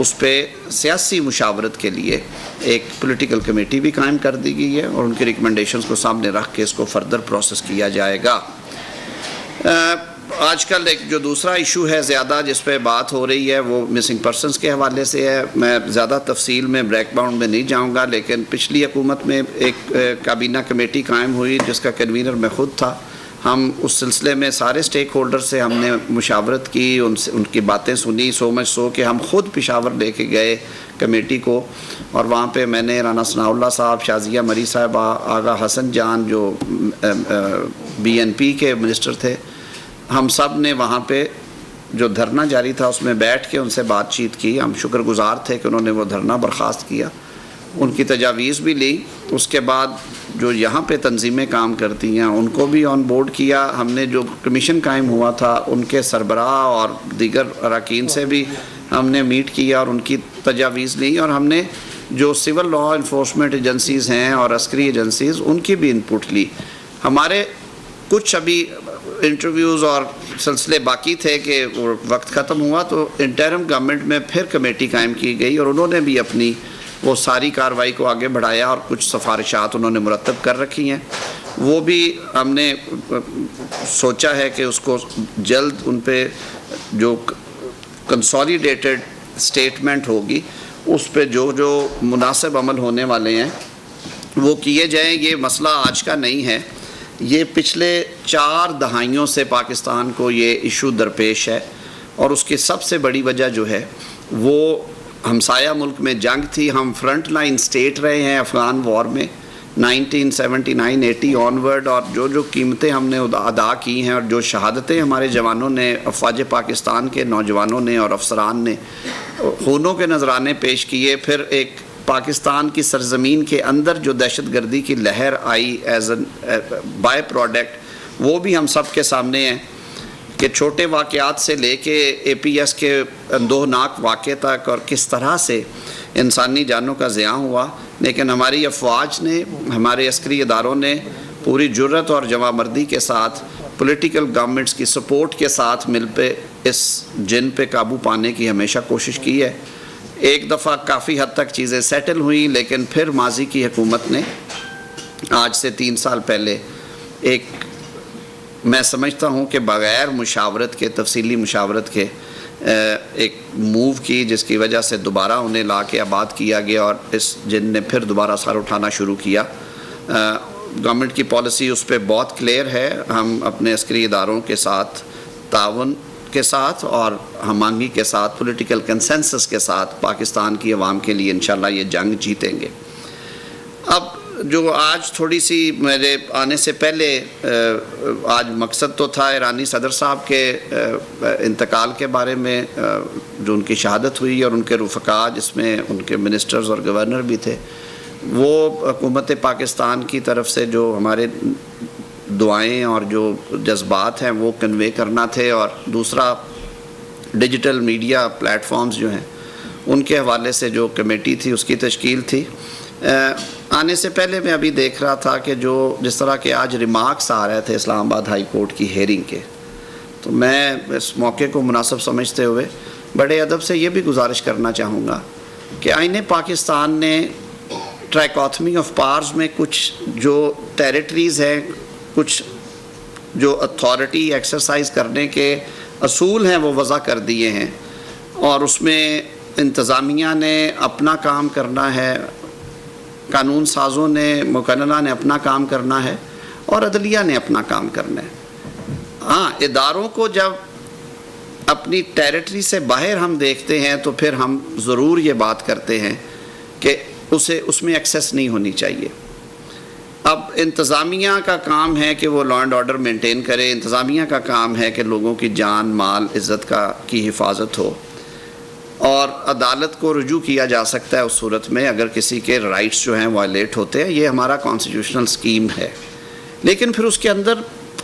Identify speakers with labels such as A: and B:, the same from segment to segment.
A: اس پہ سیاسی مشاورت کے لیے ایک پولیٹیکل کمیٹی بھی قائم کر دی گئی ہے اور ان کی ریکمنڈیشنز کو سامنے رکھ کے اس کو فردر پروسیس کیا جائے گا۔ آج کل ایک جو دوسرا ایشو ہے زیادہ جس پہ بات ہو رہی ہے وہ مسنگ پرسنز کے حوالے سے ہے۔ میں زیادہ تفصیل میں بریک گراؤنڈ میں نہیں جاؤں گا، لیکن پچھلی حکومت میں ایک کابینہ کمیٹی قائم ہوئی جس کا کنوینر میں خود تھا۔ ہم اس سلسلے میں سارے سٹیک ہولڈر سے ہم نے مشاورت کی، ان کی باتیں سنی، سو مچ سو کہ ہم خود پشاور لے کے گئے کمیٹی کو، اور وہاں پہ میں نے رانا ثناء اللہ صاحب، شازیہ مری صاحبہ، آغا حسن جان جو BNP کے منسٹر تھے، ہم سب نے وہاں پہ جو دھرنا جاری تھا اس میں بیٹھ کے ان سے بات چیت کی۔ ہم شکر گزار تھے کہ انہوں نے وہ دھرنا برخاست کیا، ان کی تجاویز بھی لی۔ اس کے بعد جو یہاں پہ تنظیمیں کام کرتی ہیں ان کو بھی آن بورڈ کیا۔ ہم نے جو کمیشن قائم ہوا تھا ان کے سربراہ اور دیگر اراکین سے بھی ہم نے میٹ کیا اور ان کی تجاویز لی، اور ہم نے جو سول لا انفورسمنٹ ایجنسیز ہیں اور عسکری ایجنسیز ان کی بھی انپٹ لی۔ ہمارے کچھ ابھی انٹرویوز اور سلسلے باقی تھے کہ وقت ختم ہوا تو انٹرم گورنمنٹ میں پھر کمیٹی قائم کی گئی اور انہوں نے بھی اپنی وہ ساری کارروائی کو آگے بڑھایا اور کچھ سفارشات انہوں نے مرتب کر رکھی ہیں۔ وہ بھی ہم نے سوچا ہے کہ اس کو جلد ان پہ جو کنسالیڈیٹڈ سٹیٹمنٹ ہوگی اس پہ جو مناسب عمل ہونے والے ہیں وہ کیے جائیں۔ یہ مسئلہ آج کا نہیں ہے، یہ پچھلے 4 دہائیوں سے پاکستان کو یہ ایشو درپیش ہے، اور اس کی سب سے بڑی وجہ جو ہے وہ ہمسایہ ملک میں جنگ تھی۔ ہم فرنٹ لائن سٹیٹ رہے ہیں افغان وار میں 1979-80 آنورڈ، اور جو قیمتیں ہم نے ادا کی ہیں اور جو شہادتیں ہمارے جوانوں نے، افواج پاکستان کے نوجوانوں نے اور افسران نے خونوں کے نذرانے پیش کیے، پھر ایک پاکستان کی سرزمین کے اندر جو دہشت گردی کی لہر I as a by product, وہ بھی ہم سب کے سامنے ہیں کہ چھوٹے واقعات سے لے کے APS کے اندوہناک واقعے تک اور کس طرح سے انسانی جانوں کا زیاں ہوا، لیکن ہماری افواج نے، ہمارے عسکری اداروں نے پوری جرت اور جواں مردی کے ساتھ پولیٹیکل گورنمنٹس کی سپورٹ کے ساتھ مل پہ اس جن پہ قابو پانے کی ہمیشہ کوشش کی ہے۔ ایک دفعہ کافی حد تک چیزیں سیٹل ہوئیں، لیکن پھر ماضی کی حکومت نے آج سے 3 سال پہلے ایک، میں سمجھتا ہوں کہ بغیر مشاورت کے، تفصیلی مشاورت کے ایک موو کی، جس کی وجہ سے دوبارہ انہیں لا کے آباد کیا گیا اور اس جن نے پھر دوبارہ سر اٹھانا شروع کیا۔ گورنمنٹ کی پالیسی اس پہ بہت کلیئر ہے۔ ہم اپنے عسکری اداروں کے ساتھ تعاون کے ساتھ اور ہم آہنگی کے ساتھ، پولیٹیکل کنسنسس کے ساتھ پاکستان کی عوام کے لیے انشاءاللہ یہ جنگ جیتیں گے۔ اب جو آج تھوڑی سی میرے آنے سے پہلے آج مقصد تو تھا ایرانی صدر صاحب کے انتقال کے بارے میں، جو ان کی شہادت ہوئی اور ان کے رفقا جس میں ان کے منسٹرز اور گورنر بھی تھے، وہ حکومت پاکستان کی طرف سے جو ہمارے دعائیں اور جو جذبات ہیں وہ کنوے کرنا تھے، اور دوسرا ڈیجیٹل میڈیا پلیٹ فارمز جو ہیں ان کے حوالے سے جو کمیٹی تھی اس کی تشکیل تھی۔ آنے سے پہلے میں ابھی دیکھ رہا تھا کہ جس طرح کے آج ریمارکس آ رہے تھے اسلام آباد ہائی کورٹ کی ہیئرنگ کے، تو میں اس موقع کو مناسب سمجھتے ہوئے بڑے ادب سے یہ بھی گزارش کرنا چاہوں گا کہ آئین پاکستان نے ٹرائکوتھمی آف پاورز میں کچھ جو ٹیریٹریز ہیں، کچھ جو اتھارٹی ایکسرسائز کرنے کے اصول ہیں وہ وضع کر دیے ہیں، اور اس میں انتظامیہ نے اپنا کام کرنا ہے، قانون سازوں نے، مقننہ نے اپنا کام کرنا ہے، اور عدلیہ نے اپنا کام کرنا ہے۔ ہاں، اداروں کو جب اپنی ٹیریٹری سے باہر ہم دیکھتے ہیں تو پھر ہم ضرور یہ بات کرتے ہیں کہ اس میں ایکسیس نہیں ہونی چاہیے۔ اب انتظامیہ کا کام ہے کہ وہ لا اینڈ آرڈر مینٹین کرے، انتظامیہ کا کام ہے کہ لوگوں کی جان، مال، عزت کی حفاظت ہو، اور عدالت کو رجوع کیا جا سکتا ہے اس صورت میں اگر کسی کے رائٹس جو ہیں وائلیٹ ہوتے ہیں۔ یہ ہمارا کانسٹیٹیوشنل سکیم ہے، لیکن پھر اس کے اندر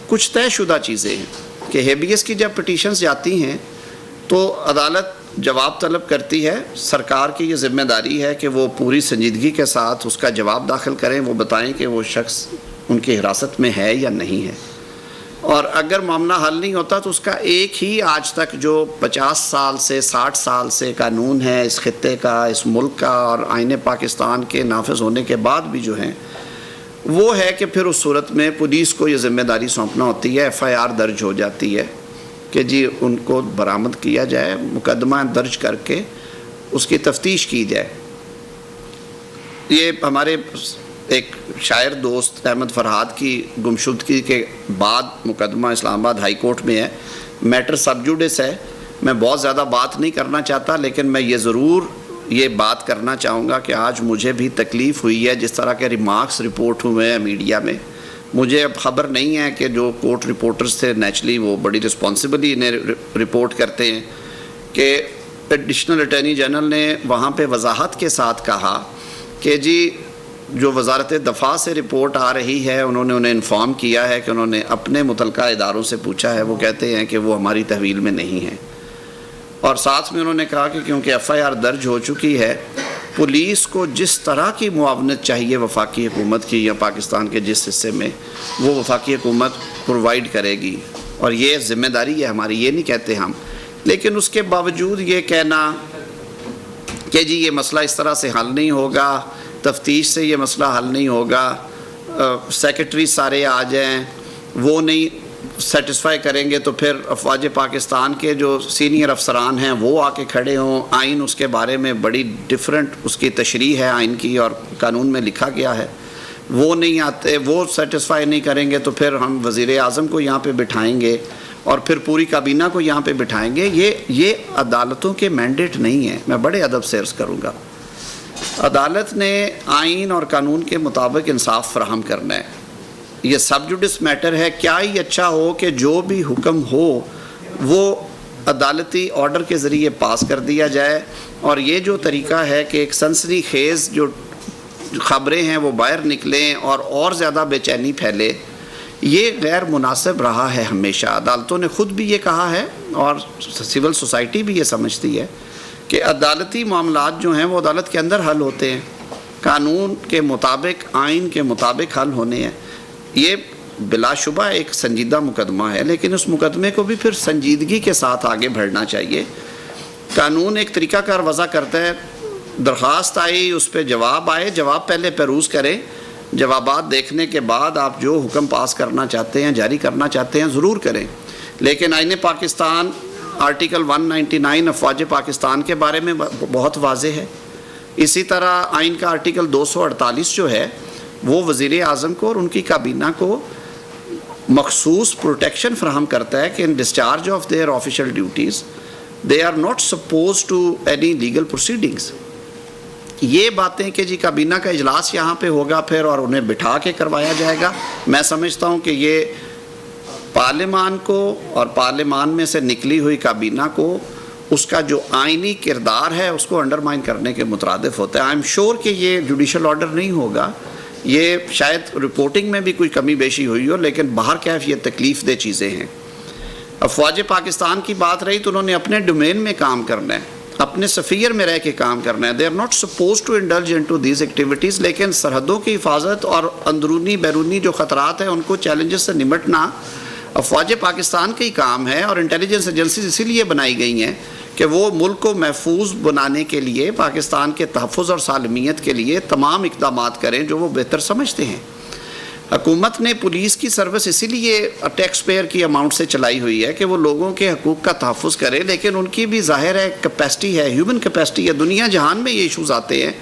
A: کچھ طے شدہ چیزیں ہیں کہ ہیبیس کی جب پٹیشنز جاتی ہیں تو عدالت جواب طلب کرتی ہے، سرکار کی یہ ذمہ داری ہے کہ وہ پوری سنجیدگی کے ساتھ اس کا جواب داخل کریں، وہ بتائیں کہ وہ شخص ان کی حراست میں ہے یا نہیں ہے۔ اور اگر معاملہ حل نہیں ہوتا تو اس کا ایک ہی آج تک جو 50 سال سے 60 سال سے قانون ہے اس خطے کا، اس ملک کا، اور آئین پاکستان کے نافذ ہونے کے بعد بھی جو ہیں، وہ ہے کہ پھر اس صورت میں پولیس کو یہ ذمہ داری سونپنا ہوتی ہے، ایف آئی آر درج ہو جاتی ہے کہ جی ان کو برآمد کیا جائے، مقدمہ درج کر کے اس کی تفتیش کی جائے۔ یہ ہمارے ایک شاعر دوست احمد فرحاد کی گمشدگی کے بعد مقدمہ اسلام آباد ہائی کورٹ میں ہے، میٹر سب جوڈس ہے، میں بہت زیادہ بات نہیں کرنا چاہتا، لیکن میں یہ ضرور یہ بات کرنا چاہوں گا کہ آج مجھے بھی تکلیف ہوئی ہے جس طرح کے ریمارکس رپورٹ ہوئے ہیں میڈیا میں۔ مجھے اب خبر نہیں ہے کہ جو کورٹ رپورٹرز تھے نیچرلی وہ بڑی رسپانسبلی انہیں رپورٹ کرتے ہیں کہ ایڈیشنل اٹارنی جنرل نے وہاں پہ وضاحت کے ساتھ کہا کہ جی جو وزارت دفاع سے رپورٹ آ رہی ہے انہیں انفارم کیا ہے کہ انہوں نے اپنے متعلقہ اداروں سے پوچھا ہے، وہ کہتے ہیں کہ وہ ہماری تحویل میں نہیں ہیں، اور ساتھ میں انہوں نے کہا کہ کیونکہ ایف آئی آر درج ہو چکی ہے، پولیس کو جس طرح کی معاونت چاہیے وفاقی حکومت کی یا پاکستان کے جس حصے میں، وہ وفاقی حکومت پرووائڈ کرے گی، اور یہ ذمہ داری ہے ہماری، یہ نہیں کہتے ہم، لیکن اس کے باوجود یہ کہنا کہ جی یہ مسئلہ اس طرح سے حل نہیں ہوگا، تفتیش سے یہ مسئلہ حل نہیں ہوگا، سیکرٹری سارے آ جائیں، وہ نہیں سیٹسفائی کریں گے تو پھر افواج پاکستان کے جو سینئر افسران ہیں وہ آ کے کھڑے ہوں، آئین اس کے بارے میں بڑی ڈیفرنٹ اس کی تشریح ہے آئین کی اور قانون میں لکھا گیا ہے، وہ نہیں آتے، وہ سیٹسفائی نہیں کریں گے تو پھر ہم وزیر اعظم کو یہاں پہ بٹھائیں گے اور پھر پوری کابینہ کو یہاں پہ بٹھائیں گے۔ یہ عدالتوں کے مینڈیٹ نہیں ہے، میں بڑے ادب سے عرض کروں گا۔ عدالت نے آئین اور قانون کے مطابق انصاف فراہم کرنا ہے، یہ سب جوڈس میٹر ہے۔ کیا ہی اچھا ہو کہ جو بھی حکم ہو وہ عدالتی آرڈر کے ذریعے پاس کر دیا جائے، اور یہ جو طریقہ ہے کہ ایک سنسنی خیز جو خبریں ہیں وہ باہر نکلیں اور زیادہ بے چینی پھیلے، یہ غیر مناسب رہا ہے ہمیشہ۔ عدالتوں نے خود بھی یہ کہا ہے اور سول سوسائٹی بھی یہ سمجھتی ہے کہ عدالتی معاملات جو ہیں وہ عدالت کے اندر حل ہوتے ہیں، قانون کے مطابق، آئین کے مطابق حل ہونے ہیں۔ یہ بلا شبہ ایک سنجیدہ مقدمہ ہے، لیکن اس مقدمے کو بھی پھر سنجیدگی کے ساتھ آگے بڑھنا چاہیے۔ قانون ایک طریقہ کار وضع کرتا ہے، درخواست آئی، اس پہ جواب آئے، جواب پہلے پیروز کریں، جوابات دیکھنے کے بعد آپ جو حکم پاس کرنا چاہتے ہیں، جاری کرنا چاہتے ہیں، ضرور کریں۔ لیکن آئین پاکستان آرٹیکل 199 افواج پاکستان کے بارے میں بہت واضح ہے، اسی طرح آئین کا آرٹیکل 248 جو ہے وہ وزیر اعظم کو اور ان کی کابینہ کو مخصوص پروٹیکشن فراہم کرتا ہے کہ in discharge of their official duties they are not suppose to any legal proceedings. یہ باتیں کہ جی کابینہ کا اجلاس یہاں پہ ہوگا پھر اور انہیں بٹھا کے کروایا جائے گا، میں سمجھتا ہوں کہ یہ پارلیمان کو اور پارلیمان میں سے نکلی ہوئی کابینہ کو اس کا جو آئینی کردار ہے اس کو انڈرمائن کرنے کے مترادف ہوتا ہے۔ آئی ایم شیور کہ یہ جوڈیشل آرڈر نہیں ہوگا، یہ شاید رپورٹنگ میں بھی کوئی کمی بیشی ہوئی ہو، لیکن باہر کیف یہ تکلیف دہ چیزیں ہیں۔ افواج پاکستان کی بات رہی تو انہوں نے اپنے ڈومین میں کام کرنا ہے، اپنے سفیر میں رہ کے کام کرنا ہے۔ They are not suppose to indulge into these activities, لیکن سرحدوں کی حفاظت اور اندرونی بیرونی جو خطرات ہیں ان کو چیلنجز سے نمٹنا افواج پاکستان کا ہی کام ہے، اور انٹیلیجنس ایجنسیز اسی لیے بنائی گئی ہیں کہ وہ ملک کو محفوظ بنانے کے لیے، پاکستان کے تحفظ اور سالمیت کے لیے تمام اقدامات کریں جو وہ بہتر سمجھتے ہیں۔ حکومت نے پولیس کی سروس اسی لیے ٹیکس پیئر کی اماؤنٹ سے چلائی ہوئی ہے کہ وہ لوگوں کے حقوق کا تحفظ کرے، لیکن ان کی بھی ظاہر ہے کیپیسٹی ہے، ہیومن کیپیسٹی ہے، دنیا جہان میں یہ ایشوز آتے ہیں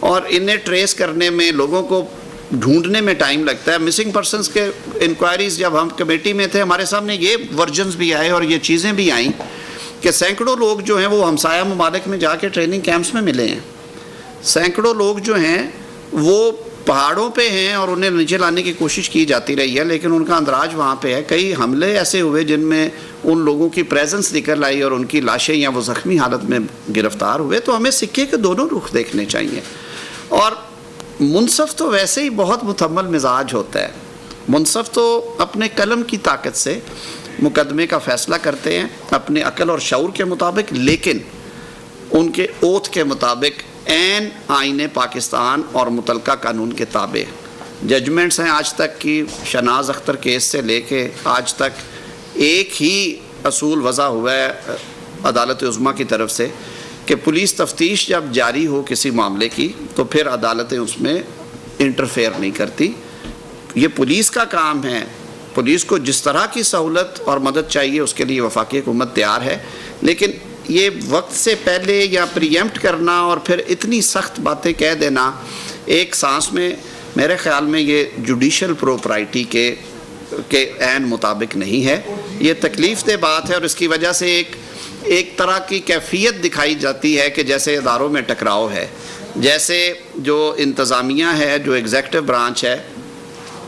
A: اور انہیں ٹریس کرنے میں، لوگوں کو ڈھونڈنے میں ٹائم لگتا ہے۔ مسنگ پرسنز کے انکوائریز جب ہم کمیٹی میں تھے ہمارے سامنے یہ ورژنز بھی آئے اور یہ چیزیں بھی آئیں کہ سینکڑوں لوگ جو ہیں وہ ہمسایہ ممالک میں جا کے ٹریننگ کیمپس میں ملے ہیں، سینکڑوں لوگ جو ہیں وہ پہاڑوں پہ ہیں اور انہیں نیچے لانے کی کوشش کی جاتی رہی ہے، لیکن ان کا اندراج وہاں پہ ہے۔ کئی حملے ایسے ہوئے جن میں ان لوگوں کی پریزنس نکل آئی اور ان کی لاشیں یا وہ زخمی حالت میں گرفتار ہوئے۔ تو ہمیں سکے کے دونوں رخ دیکھنے چاہیے، اور منصف تو ویسے ہی بہت متحمل مزاج ہوتا ہے، منصف تو اپنے قلم کی طاقت سے مقدمے کا فیصلہ کرتے ہیں اپنے عقل اور شعور کے مطابق، لیکن ان کے اوتھ کے مطابق عین آئین پاکستان اور متعلقہ قانون کے تابع۔ ججمنٹس ہیں آج تک کی شناز اختر کیس سے لے کے آج تک ایک ہی اصول وضع ہوا ہے عدالت عظمیٰ کی طرف سے کہ پولیس تفتیش جب جاری ہو کسی معاملے کی تو پھر عدالتیں اس میں انٹرفیئر نہیں کرتی. یہ پولیس کا کام ہے. پولیس کو جس طرح کی سہولت اور مدد چاہیے اس کے لیے وفاقی حکومت تیار ہے, لیکن یہ وقت سے پہلے یا پریمپٹ کرنا اور پھر اتنی سخت باتیں کہہ دینا ایک سانس میں میرے خیال میں یہ جوڈیشل پروپرائٹی کے عین مطابق نہیں ہے. یہ تکلیف دہ بات ہے اور اس کی وجہ سے ایک طرح کی کیفیت دکھائی جاتی ہے کہ جیسے اداروں میں ٹکراؤ ہے, جیسے جو انتظامیہ ہے, جو ایگزیکٹو برانچ ہے,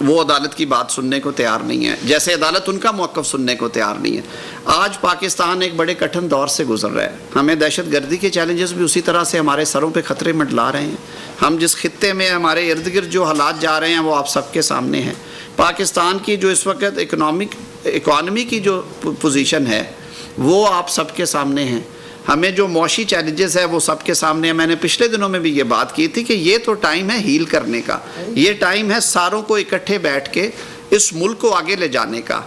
A: وہ عدالت کی بات سننے کو تیار نہیں ہے, جیسے عدالت ان کا موقف سننے کو تیار نہیں ہے. آج پاکستان ایک بڑے کٹھن دور سے گزر رہا ہے. ہمیں دہشت گردی کے چیلنجز بھی اسی طرح سے ہمارے سروں پہ خطرے منڈلا رہے ہیں. ہم جس خطے میں ہمارے ارد گرد جو حالات جا رہے ہیں وہ آپ سب کے سامنے ہیں. پاکستان کی جو اس وقت اکانومی کی جو پوزیشن ہے وہ آپ سب کے سامنے ہیں. ہمیں جو معاشی چیلنجز ہے وہ سب کے سامنے ہیں. میں نے پچھلے دنوں میں بھی یہ بات کی تھی کہ یہ تو ٹائم ہے ہیل کرنے کا, یہ ٹائم ہے ساروں کو اکٹھے بیٹھ کے اس ملک کو آگے لے جانے کا.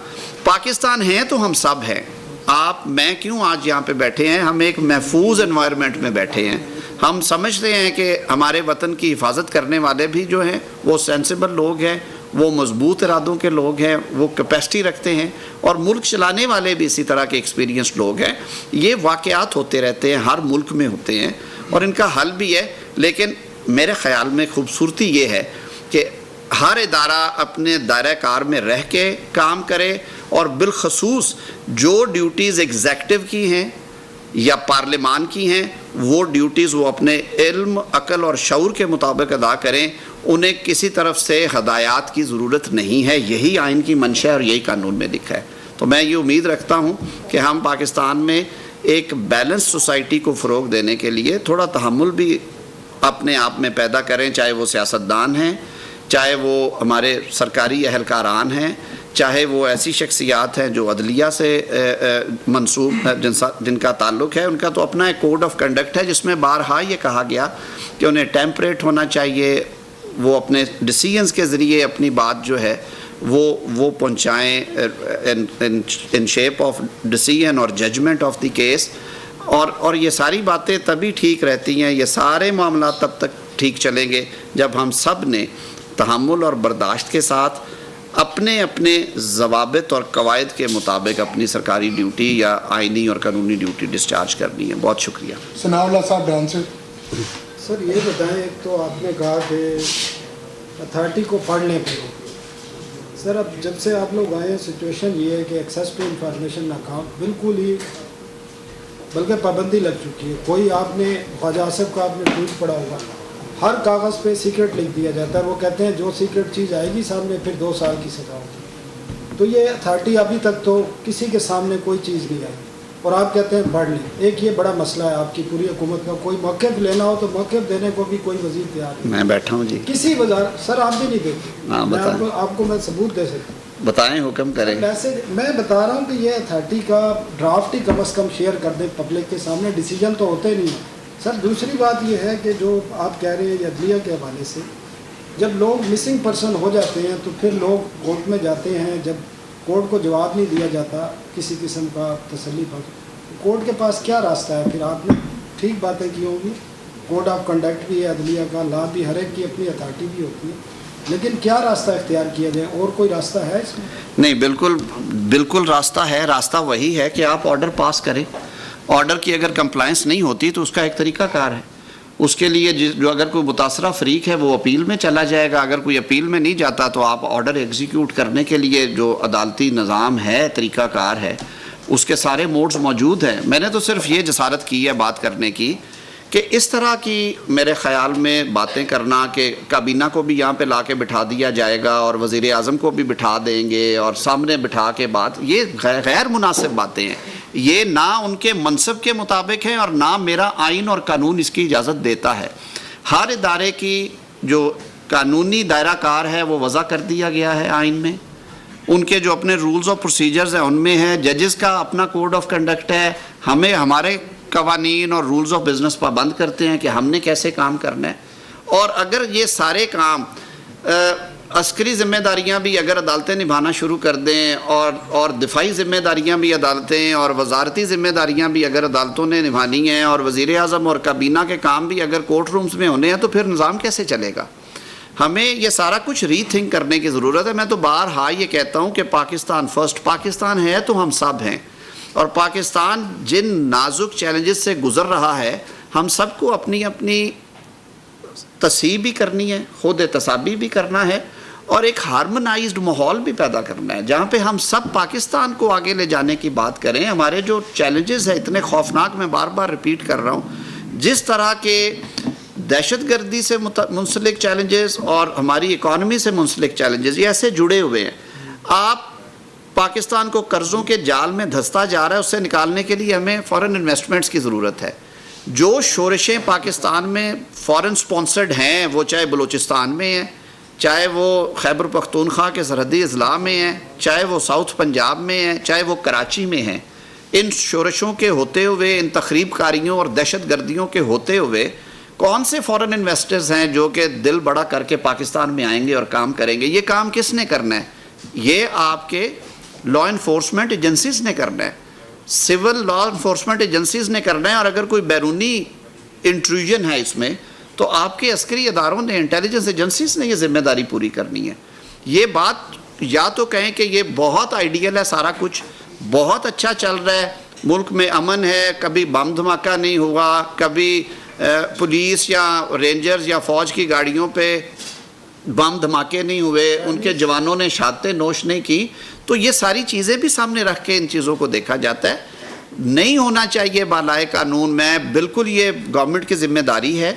A: پاکستان ہیں تو ہم سب ہیں. آپ میں کیوں آج یہاں پہ بیٹھے ہیں؟ ہم ایک محفوظ انوائرمنٹ میں بیٹھے ہیں. ہم سمجھتے ہیں کہ ہمارے وطن کی حفاظت کرنے والے بھی جو ہیں وہ سینسیبل لوگ ہیں, وہ مضبوط ارادوں کے لوگ ہیں, وہ کیپیسٹی رکھتے ہیں, اور ملک چلانے والے بھی اسی طرح کے ایکسپیرینس لوگ ہیں. یہ واقعات ہوتے رہتے ہیں, ہر ملک میں ہوتے ہیں اور ان کا حل بھی ہے. لیکن میرے خیال میں خوبصورتی یہ ہے کہ ہر ادارہ اپنے دائرہ کار میں رہ کے کام کرے, اور بالخصوص جو ڈیوٹیز ایگزیکٹو کی ہیں یا پارلیمان کی ہیں وہ ڈیوٹیز وہ اپنے علم, عقل اور شعور کے مطابق ادا کریں. انہیں کسی طرف سے ہدایات کی ضرورت نہیں ہے. یہی آئین کی منشا ہے اور یہی قانون میں لکھا ہے. تو میں یہ امید رکھتا ہوں کہ ہم پاکستان میں ایک بیلنس سوسائٹی کو فروغ دینے کے لیے تھوڑا تحمل بھی اپنے آپ میں پیدا کریں, چاہے وہ سیاستدان ہیں, چاہے وہ ہمارے سرکاری اہلکاران ہیں, چاہے وہ ایسی شخصیات ہیں جو عدلیہ سے منسوب جن کا تعلق ہے. ان کا تو اپنا ایک کوڈ آف کنڈکٹ ہے جس میں بارہا یہ کہا گیا کہ انہیں ٹیمپریٹ ہونا چاہیے, وہ اپنے ڈیسیژنز کے ذریعے اپنی بات جو ہے وہ پہنچائیں ان شیپ آف ڈیسیژن اور ججمنٹ آف دی کیس. اور یہ ساری باتیں تبھی ٹھیک رہتی ہیں, یہ سارے معاملات تب تک ٹھیک چلیں گے جب ہم سب نے تحمل اور برداشت کے ساتھ اپنے اپنے ضوابط اور قواعد کے مطابق اپنی سرکاری ڈیوٹی یا آئینی اور قانونی ڈیوٹی ڈسچارج کرنی ہے. بہت شکریہ.
B: ثناء اللہ صاحب ڈان سے.
C: سر یہ بتائیں, ایک تو آپ نے کہا کہ اتھارٹی کو پڑھنے پہ, سر اب جب سے آپ لوگ آئے ہیں سچویشن یہ ہے کہ ایکسیس ٹو انفارمیشن ناکام بالکل ہی, بلکہ پابندی لگ چکی ہے. کوئی آپ نے خواجہ آصف کا آپ نے ٹویٹ پڑھا ہوگا, ہر کاغذ پہ سیکرٹ لکھ دیا جاتا ہے. وہ کہتے ہیں جو سیکرٹ چیز آئے گی سامنے پھر 2 سال کی سزا ہوگی. تو یہ اتھارٹی ابھی تک تو کسی کے سامنے کوئی چیز نہیں آئی, اور آپ کہتے ہیں پڑھ لیں. ایک یہ بڑا مسئلہ ہے آپ کی پوری حکومت کا. کوئی موقف لینا ہو تو موقف دینے کو بھی کوئی وزیر تیار نہیں.
A: میں بیٹھا ہوں جی.
C: کسی وزارت, سر آپ بھی نہیں دیتے, آپ کو میں ثبوت دے سکتا ہوں.
A: بتائیں, حکم کریں.
C: ویسے میں بتا رہا ہوں کہ یہ اتھارٹی کا ڈرافٹ ہی کم از کم شیئر کر دیں پبلک کے سامنے. ڈیسیجن تو ہوتے نہیں ہیں. سر دوسری بات یہ ہے کہ جو آپ کہہ رہے ہیں عدلیہ کے حوالے سے, جب لوگ مسنگ پرسن ہو جاتے ہیں تو پھر لوگ کورٹ میں جاتے ہیں. جب کورٹ کو جواب نہیں دیا جاتا کسی قسم کا تسلی پر, کورٹ کے پاس کیا راستہ ہے پھر؟ آپ نے ٹھیک باتیں کی ہوں گی, کوڈ آف کنڈکٹ بھی ہے عدلیہ کا, لا بھی, ہر ایک کی اپنی اتھارٹی بھی ہوتی ہے, لیکن کیا راستہ اختیار کیا جائے؟ اور کوئی راستہ ہے اس میں؟ نہیں,
A: بالکل راستہ ہے. راستہ وہی ہے کہ آپ آرڈر پاس کریں. آرڈر کی اگر کمپلائنس نہیں ہوتی تو اس کا ایک طریقہ کار ہے. اس کے لیے جو اگر کوئی متاثرہ فریق ہے وہ اپیل میں چلا جائے گا. اگر کوئی اپیل میں نہیں جاتا تو آپ آرڈر ایگزیکیوٹ کرنے کے لیے جو عدالتی نظام ہے, طریقہ کار ہے, اس کے سارے موڈز موجود ہیں. میں نے تو صرف یہ جسارت کی ہے بات کرنے کی کہ اس طرح کی میرے خیال میں باتیں کرنا کہ کابینہ کو بھی یہاں پہ لا کے بٹھا دیا جائے گا اور وزیر اعظم کو بھی بٹھا دیں گے اور سامنے بٹھا کے بات, یہ غیر مناسب باتیں ہیں. یہ نہ ان کے منصب کے مطابق ہیں اور نہ میرا آئین اور قانون اس کی اجازت دیتا ہے. ہر ادارے کی جو قانونی دائرہ کار ہے وہ وضع کر دیا گیا ہے آئین میں. ان کے جو اپنے رولز اور پروسیجرز ہیں ان میں ہے. ججز کا اپنا کوڈ آف کنڈکٹ ہے. ہمیں ہمارے قوانین اور رولز آف بزنس پابند کرتے ہیں کہ ہم نے کیسے کام کرنا ہے. اور اگر یہ سارے کام عسکری ذمہ داریاں بھی اگر عدالتیں نبھانا شروع کر دیں اور دفاعی ذمہ داریاں بھی عدالتیں اور وزارتی ذمہ داریاں بھی اگر عدالتوں نے نبھانی ہیں اور وزیر اعظم اور کابینہ کے کام بھی اگر کورٹ رومز میں ہونے ہیں تو پھر نظام کیسے چلے گا؟ ہمیں یہ سارا کچھ ری تھنک کرنے کی ضرورت ہے. میں تو بارہا یہ کہتا ہوں کہ پاکستان فرسٹ. پاکستان ہے تو ہم سب ہیں، اور پاکستان جن نازک چیلنجز سے گزر رہا ہے ہم سب کو اپنی اپنی تصحیح بھی کرنی ہے، خود احتسابی بھی کرنا ہے، اور ایک ہارمونائزڈ ماحول بھی پیدا کرنا ہے جہاں پہ ہم سب پاکستان کو آگے لے جانے کی بات کریں. ہمارے جو چیلنجز ہیں اتنے خوفناک، میں بار بار ریپیٹ کر رہا ہوں، جس طرح کے دہشت گردی سے منسلک چیلنجز اور ہماری اکانومی سے منسلک چیلنجز یہ ایسے جڑے ہوئے ہیں. آپ پاکستان کو قرضوں کے جال میں دھستا جا رہا ہے، اس سے نکالنے کے لیے ہمیں فارن انویسٹمنٹس کی ضرورت ہے. جو شورشیں پاکستان میں فارن سپانسرڈ ہیں، وہ چاہے بلوچستان میں ہیں، چاہے وہ خیبر پختونخوا کے سرحدی اضلاع میں ہیں، چاہے وہ ساؤتھ پنجاب میں ہیں، چاہے وہ کراچی میں ہیں، ان شورشوں کے ہوتے ہوئے، ان تخریب کاریوں اور دہشت گردیوں کے ہوتے ہوئے کون سے فارن انویسٹرز ہیں جو کہ دل بڑا کر کے پاکستان میں آئیں گے اور کام کریں گے؟ یہ کام کس نے کرنا ہے؟ یہ آپ کے لا انفورسمنٹ ایجنسیز نے کرنا ہے، سول لا انفورسمنٹ ایجنسیز نے کرنا ہے. اور اگر کوئی بیرونی انٹروژن ہے اس میں تو آپ کے عسکری اداروں نے، انٹیلیجنس ایجنسیز نے یہ ذمہ داری پوری کرنی ہے. یہ بات یا تو کہیں کہ یہ بہت آئیڈیل ہے، سارا کچھ بہت اچھا چل رہا ہے، ملک میں امن ہے، کبھی بم دھماکہ نہیں ہوا، کبھی پولیس یا رینجرز یا فوج کی گاڑیوں پہ بم دھماکے نہیں ہوئے، ان کے جوانوں نے شہادتیں نوش نہیں کی، تو یہ ساری چیزیں بھی سامنے رکھ کے ان چیزوں کو دیکھا جاتا ہے. نہیں ہونا چاہیے بالائے قانون. میں بالکل یہ گورنمنٹ کی ذمہ داری ہے.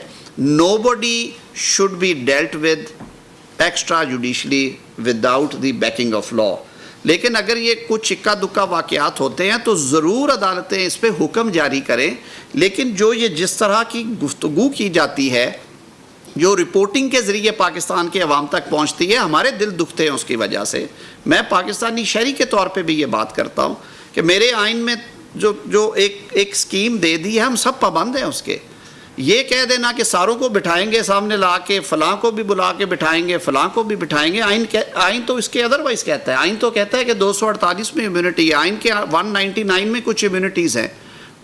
A: Nobody should be dealt with extrajudicially without the backing of law. لیکن اگر یہ کچھ اکا دکا واقعات ہوتے ہیں تو ضرور عدالتیں اس پہ حکم جاری کریں. لیکن جو یہ جس طرح کی گفتگو کی جاتی ہے، جو رپورٹنگ کے ذریعے پاکستان کے عوام تک پہنچتی ہے، ہمارے دل دکھتے ہیں اس کی وجہ سے. میں پاکستانی شہری کے طور پہ بھی یہ بات کرتا ہوں کہ میرے آئین میں جو ایک سکیم دے دی ہے، ہم سب پابند ہیں اس کے. یہ کہہ دینا کہ ساروں کو بٹھائیں گے سامنے لا کے، فلاں کو بھی بلا کے بٹھائیں گے، فلاں کو بھی بٹھائیں گے، آئین تو اس کے ادروائز کہتا ہے. آئین تو کہتا ہے کہ 248 میں امیونٹی ہے، آئین کے 199 میں کچھ امیونٹیز ہیں،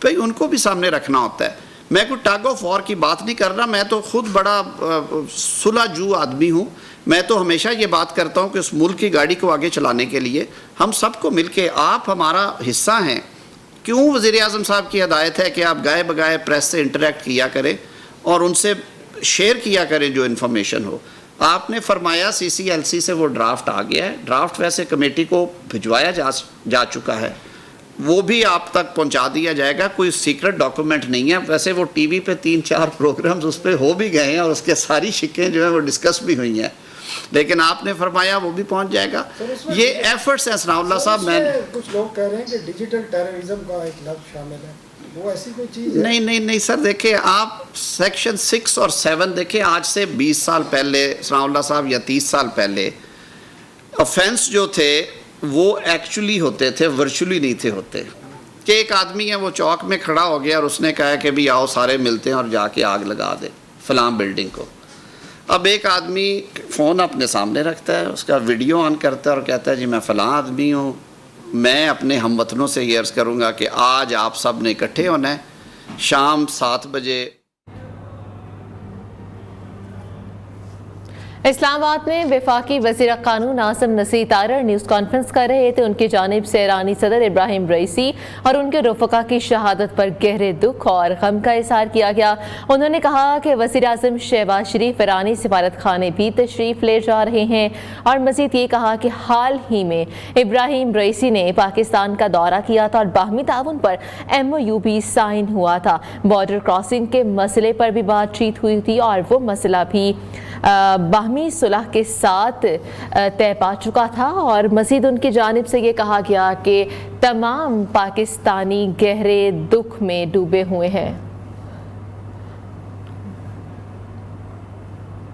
A: بھائی ان کو بھی سامنے رکھنا ہوتا ہے. میں کوئی ٹگ آف وار کی بات نہیں کر رہا، میں تو خود بڑا صلح جو آدمی ہوں. میں تو ہمیشہ یہ بات کرتا ہوں کہ اس ملک کی گاڑی کو آگے چلانے کے لیے ہم سب کو مل کے، آپ ہمارا حصہ ہیں. کیوں وزیر اعظم صاحب کی ہدایت ہے کہ آپ گائے بگائے پریس سے انٹریکٹ کیا کریں اور ان سے شیئر کیا کریں جو انفارمیشن ہو. آپ نے فرمایا CCLC سے وہ ڈرافٹ آ گیا ہے. ڈرافٹ ویسے کمیٹی کو بھجوایا جا چکا ہے، وہ بھی آپ تک پہنچا دیا جائے گا. کوئی سیکرٹ ڈاکومنٹ نہیں ہے. ویسے وہ ٹی وی پہ 3-4 پروگرامز اس پہ ہو بھی گئے ہیں اور اس کے ساری شکیں جو ہیں وہ ڈسکس بھی ہوئی ہیں، لیکن آپ نے فرمایا وہ بھی پہنچ جائے گا. یہ ایفرٹس ہیں ثناء اللہ صاحب. میں
C: کچھ لوگ کہہ رہے ہیں کہ ڈیجیٹل ٹیررزم کا ایک لفظ شامل ہے، وہ ایسی کوئی چیز ہے؟
A: نہیں سر، دیکھیں آپ سیکشن 6 اور 7 دیکھیں. آج سے 20 سال پہلے ثناء اللہ صاحب یا 30 سال پہلے افینس جو تھے وہ ایکچولی ہوتے تھے، ورچولی نہیں تھے ہوتے. کہ ایک آدمی ہے وہ چوک میں کھڑا ہو گیا اور اس نے کہا کہ بھی آؤ سارے ملتے ہیں اور جا کے آگ لگا دے فلاں بلڈنگ کو. اب ایک آدمی فون اپنے سامنے رکھتا ہے، اس کا ویڈیو آن کرتا ہے اور کہتا ہے جی میں فلاں آدمی ہوں، میں اپنے ہم وطنوں سے یہ عرض کروں گا کہ آج آپ سب نے اکٹھے ہونا ہے شام 7 بجے.
D: اسلام آباد میں وفاقی وزیر قانون عاصم نصیر تارڑ نیوز کانفرنس کر رہے تھے. ان کی جانب سے ایرانی صدر ابراہیم رئیسی اور ان کے رفقا کی شہادت پر گہرے دکھ اور غم کا اظہار کیا گیا. انہوں نے کہا کہ وزیر اعظم شہباز شریف ایرانی سفارت خانے بھی تشریف لے جا رہے ہیں، اور مزید یہ کہا کہ حال ہی میں ابراہیم رئیسی نے پاکستان کا دورہ کیا تھا اور باہمی تعاون پر MOU بھی سائن ہوا تھا. بارڈر کراسنگ کے مسئلے پر بھی بات چیت ہوئی تھی اور وہ مسئلہ بھی باہمی صلح کے ساتھ طے پا چکا تھا. اور مزید ان کی جانب سے یہ کہا گیا کہ تمام پاکستانی گہرے دکھ میں ڈوبے ہوئے ہیں.